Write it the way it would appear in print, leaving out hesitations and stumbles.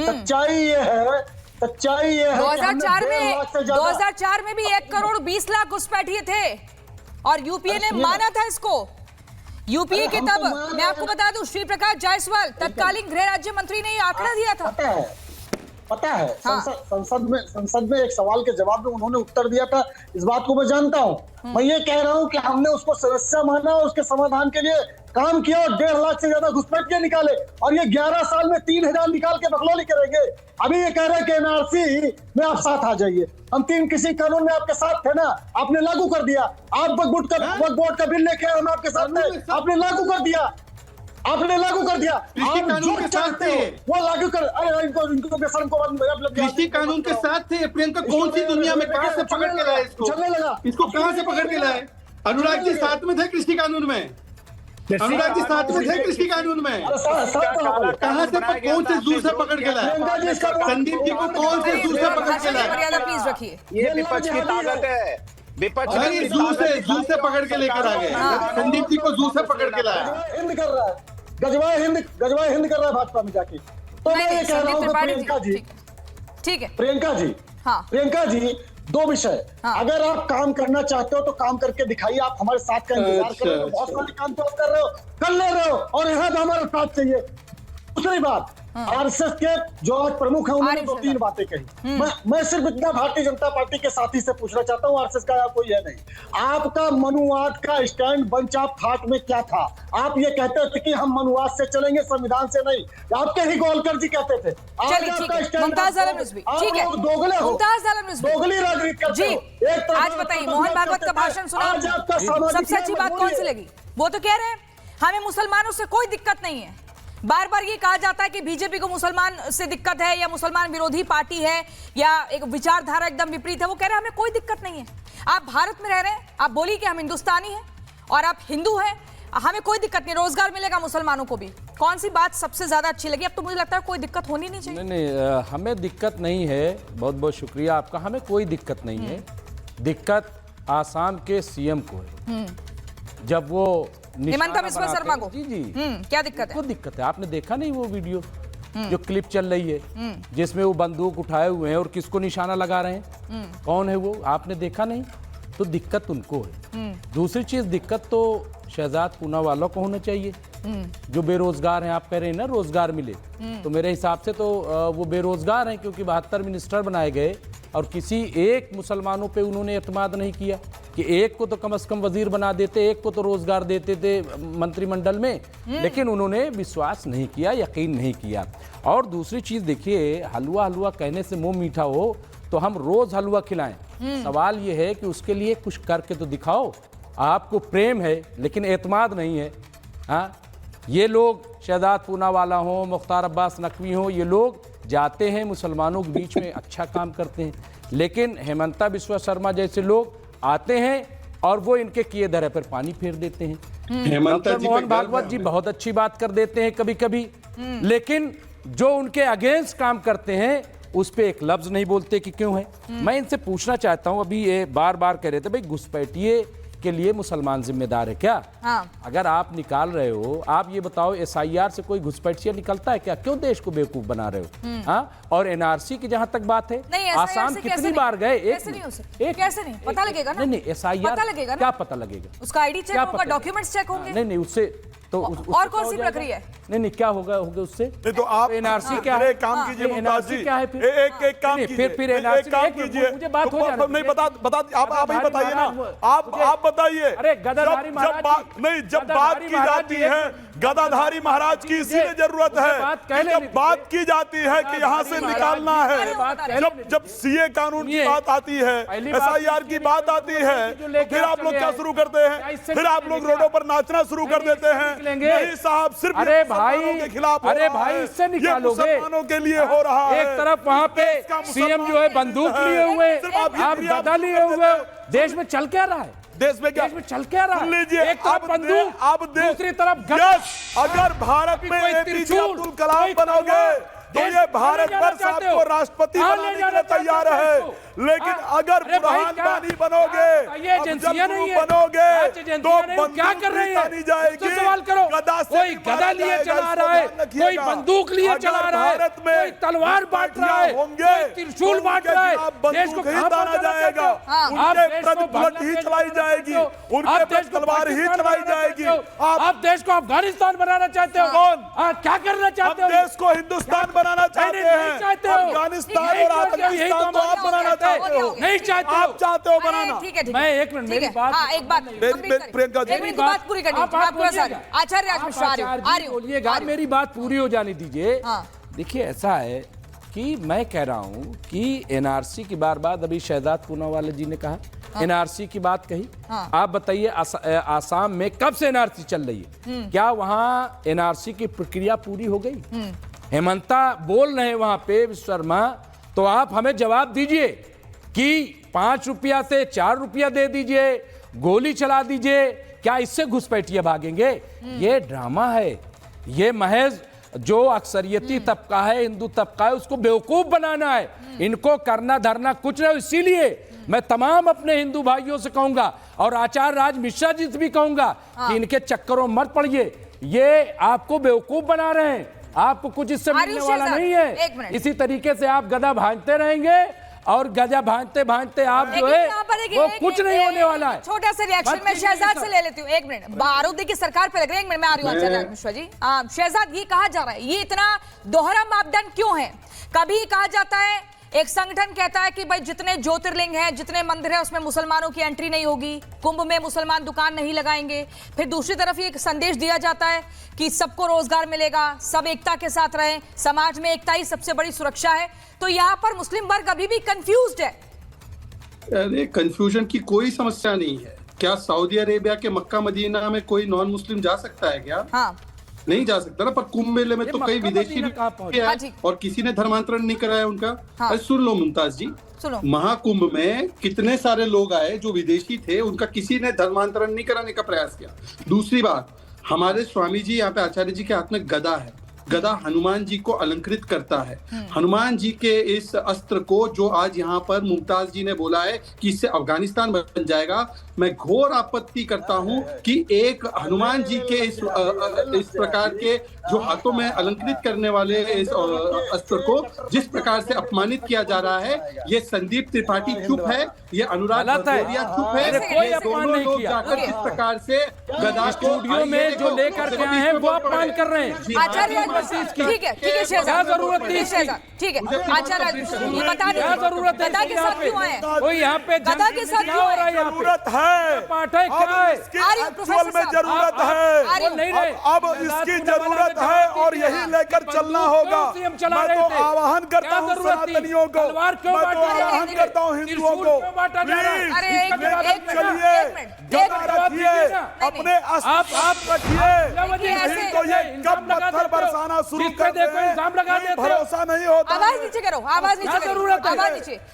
सच्चाई ये है 2004 में भी 1 करोड़ 20 लाख घुसपैठिए थे और यूपीए ने माना था इसको। यूपीए के तब मैं आपको बता दूं, श्री प्रकाश जायसवाल तत्कालीन गृह राज्य मंत्री ने ये आंकड़ा दिया था। पता है संसद में एक सवाल के जवाब में उन्होंने उत्तर दिया था। इस बात को मैं जानता हूं। मैं ये कह रहा हूं कि हमने उसको समस्या माना और उसके समाधान के लिए काम किया और 1.5 लाख से ज्यादा घुसपैठिए निकाले और ये 11 साल में 3000 निकाल के बकलौली करेंगे। अभी ये कह रहे हैं कि एनआरसी में आप साथ आ जाइए। हम 3 कृषि कानून में आपके साथ थे ना, आपने लागू कर दिया। आप वक्फ बोर्ड का बिल लेके हम आपके साथ थे, आपने लागू कर दिया। कृषि कानून के साथ थे वो लागू कर। अरे इनको बेशर्म को कृषि कानून के साथ थे। प्रियंका कौन सी दुनिया में कहां से पकड़ के लाए इसको कहां से पकड़ के लाए? अनुराग जी साथ में थे कृषि कानून में, अनुराग जी साथ में थे कृषि कानून में। कहां से कौन से जू से पकड़ के लाए? संदीप जी को कौन से जू से पकड़ के लाए? मर्यादा प्लीज रखिए। ये विपक्ष की ताकत है। विपक्ष जू से पकड़ के लेकर आ गए। संदीप जी को जू से पकड़ के लाया। हिंद कर रहा है, गजवा हिंद कर रहा है भाजपा में जाके। तो मैं ये कह रहा हूँ प्रियंका जी, ठीक है प्रियंका जी, हाँ प्रियंका जी, 2 विषय। अगर आप काम करना चाहते हो तो काम करके दिखाइए। आप हमारे साथ का इंतजार कर रहे हो, बहुत सारे काम तो आप कर रहे हो, कर ले रहे हो और यहाँ तो हमारा साथ चाहिए। दूसरी बात, आरएसएस के जो आज प्रमुख है उन्होंने 2-3 बातें कही। मैं सिर्फ इतना भारतीय जनता पार्टी के साथी से पूछना चाहता हूँ, आरएसएस का कोई है नहीं। आपका मनुवाद का स्टैंड बंच ऑफ थॉट में क्या था? आप ये कहते थे कि हम मनुवाद से चलेंगे, संविधान से नहीं। आपके ही गोलकर जी कहते थे। मुमताज आलम रिजवी, ठीक है, दोगले हो, मुमताज आलम रिजवी, दोगली राजनीति करते हो। जी आज बताइए, मोहन भागवत का भाषण सुना, सबसे अच्छी बात कौन सी लगी? वो तो कह रहे हैं हमें मुसलमानों से कोई दिक्कत नहीं है। बार बार ये कहा जाता है कि बीजेपी को मुसलमान से दिक्कत है या मुसलमान विरोधी पार्टी है या एक विचारधारा एकदम विपरीत है। वो कह रहे हैं हमें कोई दिक्कत नहीं है, आप भारत में रह रहे हैं, आप बोलिए कि हम हिंदुस्तानी हैं और आप हिंदू हैं, हमें कोई दिक्कत नहीं, रोजगार मिलेगा मुसलमानों को भी। कौन सी बात सबसे ज्यादा अच्छी लगी? अब तो मुझे लगता है कोई दिक्कत होनी नहीं चाहिए। नहीं, हमें दिक्कत नहीं है। बहुत बहुत शुक्रिया आपका, हमें कोई दिक्कत नहीं है। दिक्कत आसाम के सीएम को है, जब वो हिमंता बिस्वा शर्मा को। जी क्या दिक्कत है? दिक्कत है। आपने देखा नहीं वो वीडियो जो क्लिप चल रही है जिसमें वो बंदूक उठाए हुए हैं और किसको निशाना लगा रहे हैं? कौन है वो? आपने देखा नहीं? तो दिक्कत उनको है। दूसरी चीज, दिक्कत तो शहजाद पूना वालों को होना चाहिए जो बेरोजगार हैं। आप कह रहे हैं ना रोजगार मिले, तो मेरे हिसाब से तो वो बेरोजगार हैं, क्योंकि 72 मिनिस्टर बनाए गए और किसी एक मुसलमानों पे उन्होंने एतमाद नहीं किया कि एक को तो कम से कम वजीर बना देते, एक को तो रोजगार देते थे मंत्रिमंडल में, लेकिन उन्होंने विश्वास नहीं किया, यकीन नहीं किया। और दूसरी चीज देखिए, हलवा हलवा कहने से मुंह मीठा हो तो हम रोज हलवा खिलाएं। सवाल ये है कि उसके लिए कुछ करके तो दिखाओ। आपको प्रेम है लेकिन एतमाद नहीं है। हाँ, ये लोग शहजाद पूनावाला हो, मुख्तार अब्बास नकवी हो, ये लोग जाते हैं मुसलमानों के बीच में, अच्छा काम करते हैं, लेकिन हेमंता बिस्वा शर्मा जैसे लोग आते हैं और वो इनके किए धरे पर पानी फेर देते हैं। डॉक्टर मोहन भागवत जी बहुत अच्छी बात कर देते हैं कभी कभी, लेकिन जो उनके अगेंस्ट काम करते हैं उस पे एक लफ्ज नहीं बोलते कि क्यों है। मैं इनसे पूछना चाहता हूं, अभी ये बार बार कह रहे थे भाई घुसपैठिए के लिए मुसलमान जिम्मेदार है क्या? हाँ। अगर आप निकाल रहे हो, आप ये बताओ एसआईआर से कोई घुसपैठिए निकलता है क्या? क्यों देश को बेवकूफ बना रहे हो? हाँ, और एनआरसी की जहां तक बात है, आसाम कितनी बार गए? कैसे नहीं पता लगेगा ना? नहीं, एसआईआर पता लगेगा ना? क्या पता लगेगा? उसका आईडी चेक होगा, डॉक्यूमेंट्स चेक होंगे। नहीं, उससे तो और कौन सी प्रक्रिया है? नहीं, क्या होगा उससे? नहीं तो आप एनआरसी क्या है? काम कीजिए मुमताज जी, क्या है? एक काम कीजिए, फिर एनआरसी कीजिए, मुझे बात हो जाने नहीं बता आप ही बताइए ना, आप बताइए। अरे गदाधारी महाराज नहीं, जब बात की जाती है गदाधारी महाराज की इसीलिए जरूरत है, जब बात की जाती है कि यहाँ से निकालना है, जब सीए कानून की बात आती है, एसआईआर की बात आती है, तो फिर आप लोग क्या शुरू करते हैं? फिर आप लोग रोडों पर नाचना शुरू कर देते हैं। नहीं साहब, सिर्फ अरे भाई के खिलाफ, अरे भाई इससे निकालोगे, मुसलमानों के लिए हो रहा है। एक तरफ वहाँ पे सीएम जो है बंदूक लिए हुए, आप गदा लिए हुए, देश में चल क्या रहा है? देश में क्या चल क्या रहा है? लीजिए, एक तरफ बंदूक, आप दूसरी तरफ अगर भारत में एपीजे अब्दुल कलाम बनोगे तो ये भारत वर्ष आपको राष्ट्रपति बनाने के लिए तैयार है, लेकिन अगर बुरहान बानी बनोगे, ये एजेंसियां नहीं है, बनोगे तो क्या कर रहे हैं? जाएगी। सवाल करो, कोई गदा लिए चला रहा है, कोई बंदूक लिए चला रहा है, कोई तलवार बांट रहा है, कोई त्रिशूल बांट रहा है, देश को कहां दाना जाएगा, उनके प्रति बुलेट ही चलाई जाएगी, उनके प्रति तलवार ही चलाई जाएगी। आप देश को अफगानिस्तान बनाना चाहते हो? कौन? क्या करना चाहते हो? देश को हिंदुस्तान बनाना चाहते हैं, अफगानिस्तान और अफगानिस्तान को आप बनाना चाहते हो, नहीं चाहते हो? आप चाहते हो बनाना। ठीक है, ठीक है। मैं एक मिनट, मेरी बात, एक बात प्रियंका जी, एक मिनट बात पूरी करनी है। आचार्य राज मिश्रा आ रही हूं, बोलिएगा, मेरी बात पूरी हो जाने दीजिए। हाँ। देखिए ऐसा है कि मैं कह रहा हूं कि एनआरसी की बार अभी शहजाद पूनावाला जी ने कहा, एनआरसी की बात कही। आप बताइए आसाम में कब से एनआरसी चल रही है? क्या वहां एनआरसी की प्रक्रिया पूरी हो गई? हेमंता बोल रहे हैं वहां पे विश्वकर्मा, तो आप हमें जवाब दीजिए कि 5 रुपया से 4 रुपया दे दीजिए, गोली चला दीजिए, क्या इससे घुसपैठिए भागेंगे? ये ड्रामा है, ये महज जो अक्सरियती तबका है, हिंदू तबका है, उसको बेवकूफ बनाना है। इनको करना धरना कुछ नहीं। इसीलिए मैं तमाम अपने हिंदू भाइयों से कहूंगा और आचार्य राज मिश्रा जी से भी कहूंगा कि इनके चक्करों में मत पड़िए, ये आपको बेवकूफ बना रहे हैं, आपको कुछ इससे मिलने वाला नहीं है। इसी तरीके से आप गदा भांजते रहेंगे और गजा भांजते भांजते आप जो है वो कुछ नहीं होने वाला है। छोटा सा रिएक्शन मैं शहजाद से ले लेती हूँ, एक मिनट। बारूदी की सरकार पे लग रही है, एक मिनट मैं आ रही हूँ आचार्य मिश्रा जी। शहजाद, ये कहा जा रहा है, ये इतना दोहरा मापदंड क्यों है? कभी कहा जाता है, एक संगठन कहता है कि भाई जितने ज्योतिर्लिंग हैं, जितने मंदिर हैं, उसमें मुसलमानों की एंट्री नहीं होगी, कुंभ में मुसलमान दुकान नहीं लगाएंगे। फिर दूसरी तरफ ये एक संदेश दिया जाता है कि सबको रोजगार मिलेगा, सब एकता के साथ रहें, समाज में एकता ही सबसे बड़ी सुरक्षा है। तो यहाँ पर मुस्लिम वर्ग अभी भी कंफ्यूज्ड है। अरे कंफ्यूजन की कोई समस्या नहीं है। क्या सऊदी अरेबिया के मक्का मदीना में कोई नॉन मुस्लिम जा सकता है क्या? हाँ। नहीं जा सकता ना। पर कुंभ मेले में तो कई विदेशी भी है और किसी ने धर्मांतरण नहीं कराया उनका। हाँ। सुन लो मुमताज जी, सुनो। महाकुंभ में कितने सारे लोग आए जो विदेशी थे, उनका किसी ने धर्मांतरण नहीं कराने का प्रयास किया। दूसरी बात, हमारे स्वामी जी यहाँ पे आचार्य जी के हाथ में गदा है, गदा हनुमान जी को अलंकृत करता है। हनुमान जी के इस अस्त्र को जो आज यहाँ पर मुमताज जी ने बोला है कि इससे अफगानिस्तान बन जाएगा, मैं घोर आपत्ति करता हूँ कि एक हनुमान जी के इस प्रकार के जो हाथों में अलंकृत करने वाले इस अस्त्र को जिस प्रकार से अपमानित किया जा रहा है, ये संदीप त्रिपाठी चुप है, ये अनुराग भदौरिया चुप है, कोई अपमान नहीं किया। जाकर किस प्रकार से गदा स्टूडियो में जो लेकर के आए हैं वो अपमान कर रहे हैं। आचार्य, ठीक है शहजाद, जरूरत नहीं शहजाद, ठीक है आचार्य, ये बता दें जरूरत है गदा के साथ क्यों आए? कोई यहाँ पे गदा के साथ क्यों आए? जरूरत है, पाठ है क्या है? एक्चुअल में जरूरत है, अब इसकी जरूरत है और यही लेकर चलना होगा। मैं तो आह्वान करता हूँ सनातनियों को, मैं तो आह्वान करता हूँ हिंदुओं को, चलिए अपने आप रखिए, नहीं तो ये कब पत्थर बरसाना शुरू कर दें, भरोसा नहीं होता। आवाज नीचे करो, आवाज नीचे करो, आवाज नीचे।